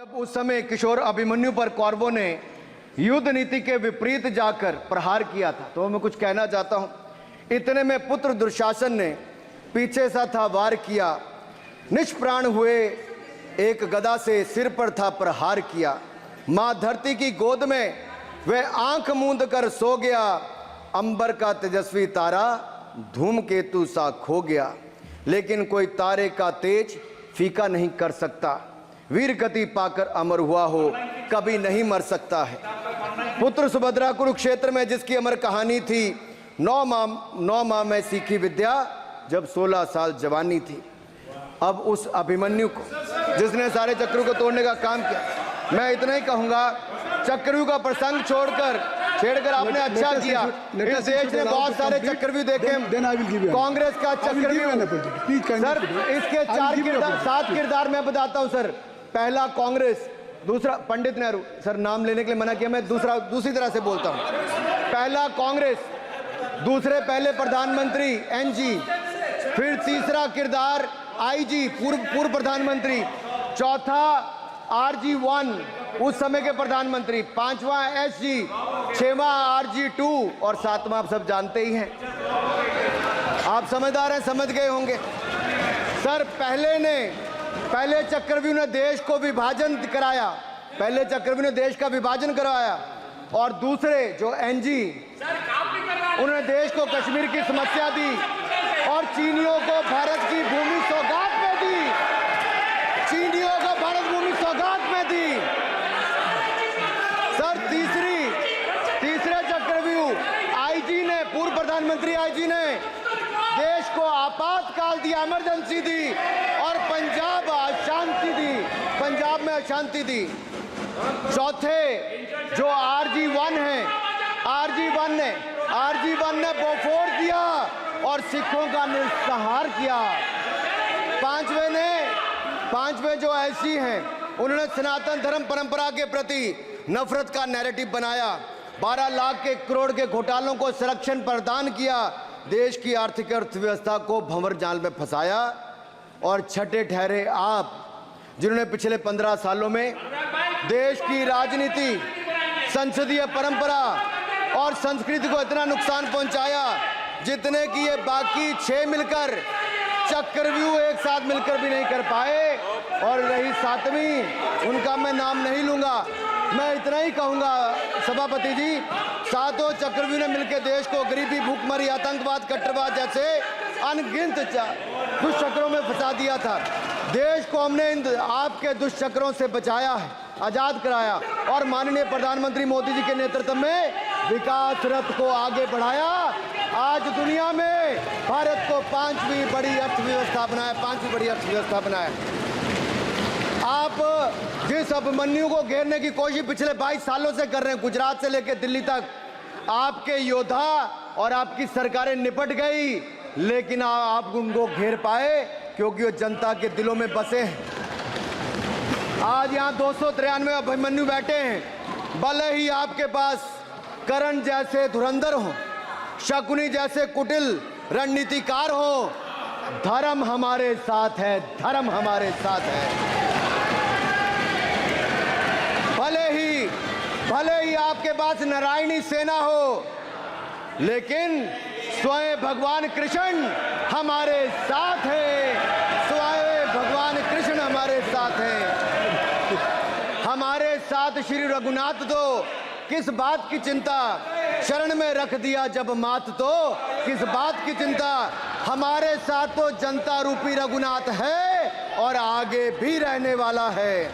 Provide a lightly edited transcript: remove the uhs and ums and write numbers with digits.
जब उस समय किशोर अभिमन्यु पर कौरवों ने युद्ध नीति के विपरीत जाकर प्रहार किया था, तो मैं कुछ कहना चाहता हूं। इतने में पुत्र दुशासन ने पीछे सा था वार किया, निष्प्राण हुए एक गदा से सिर पर था प्रहार किया। मां धरती की गोद में वह आंख मूंद कर सो गया, अंबर का तेजस्वी तारा धूमकेतु सा खो गया। लेकिन कोई तारे का तेज फीका नहीं कर सकता, वीर गति पाकर अमर हुआ हो कभी नहीं मर सकता है। पुत्र सुभद्रा कुरुक्षेत्र में जिसकी अमर कहानी थी, 9 माह में सीखी विद्या जब 16 साल जवानी थी। अब उस अभिमन्यु को जिसने सारे चक्रव्यूह को तोड़ने का काम किया, मैं इतना ही कहूंगा, चक्रव्यूह का प्रसंग छेड़कर आपने अच्छा किया। इस देश ने बहुत सारे चक्रव्यूह देखे, कांग्रेस का चक्रव्यूह सर, इसके 7 किरदार मैं बताता हूं सर। पहला कांग्रेस, दूसरा पंडित नेहरू, सर नाम लेने के लिए मना किया, मैं दूसरी तरह से बोलता हूं। पहला कांग्रेस, दूसरे पहले प्रधानमंत्री एनजी, फिर तीसरा किरदार आईजी पूर्व प्रधानमंत्री, चौथा RG1 उस समय के प्रधानमंत्री, पांचवा SG, छठवां RG2 और सातवां आप सब जानते ही हैं। आप समझदार हैं, समझ गए होंगे सर। पहले चक्रव्यूह ने देश को विभाजन कराया, पहले चक्रव्यूह ने देश का विभाजन करवाया, और दूसरे जो एनजी उन्होंने देश को कश्मीर की समस्या दी और चीनियों को भारत की भूमि सौगात में दी, चीनियों को भारत भूमि सौगात में दी। सर तीसरे चक्रव्यूह आईजी ने, पूर्व प्रधानमंत्री आईजी ने देश को आपातकाल दी, इमरजेंसी दी और पंजाब में अशांति दी। चौथे जो RG1 है, RG1 ने बोफोर्स दिया और सिखों का निस्सहार किया। पांचवें जो ऐसी हैं, उन्होंने सनातन धर्म परंपरा के प्रति नफरत का नैरेटिव बनाया, 12 लाख के करोड़ के घोटालों को संरक्षण प्रदान किया, देश की आर्थिक अर्थव्यवस्था को भंवर जाल में फंसाया। और छठे ठहरे आप, जिन्होंने पिछले 15 सालों में देश की राजनीति, संसदीय परंपरा और संस्कृति को इतना नुकसान पहुंचाया जितने कि ये बाकी 6 मिलकर चक्रव्यूह एक साथ मिलकर भी नहीं कर पाए। और रही 7वीं, उनका मैं नाम नहीं लूंगा, मैं इतना ही कहूंगा सभापति जी, 7 चक्रव्यूह ने मिलकर देश को गरीबी, भूखमरी, आतंकवाद, कट्टरवाद जैसे अनगिनत दुष्चक्रों में फंसा दिया था। देश को हमने इन आपके दुष्चक्रों से बचाया है, आजाद कराया और माननीय प्रधानमंत्री मोदी जी के नेतृत्व में विकास रथ को आगे बढ़ाया। आज दुनिया में भारत को 5वीं बड़ी अर्थव्यवस्था बनाया। आप जिस अभिमन्यु को घेरने की कोशिश पिछले 22 सालों से कर रहे हैं, गुजरात से लेकर दिल्ली तक, आपके योद्धा और आपकी सरकारें निपट गई, लेकिन आप उनको घेर पाए क्योंकि वो जनता के दिलों में बसे हैं। आज यहाँ 293 अभिमन्यु बैठे हैं, भले ही आपके पास करण जैसे धुरंधर हो, शकुनी जैसे कुटिल रणनीतिकार हो, धर्म हमारे साथ है, धर्म हमारे साथ है। भले ही आपके पास नारायणी सेना हो, लेकिन स्वयं भगवान कृष्ण हमारे साथ है, स्वयं भगवान कृष्ण हमारे साथ है। हमारे साथ श्री रघुनाथ तो किस बात की चिंता, शरण में रख दिया जब मात तो किस बात की चिंता। हमारे साथ तो जनता रूपी रघुनाथ है और आगे भी रहने वाला है।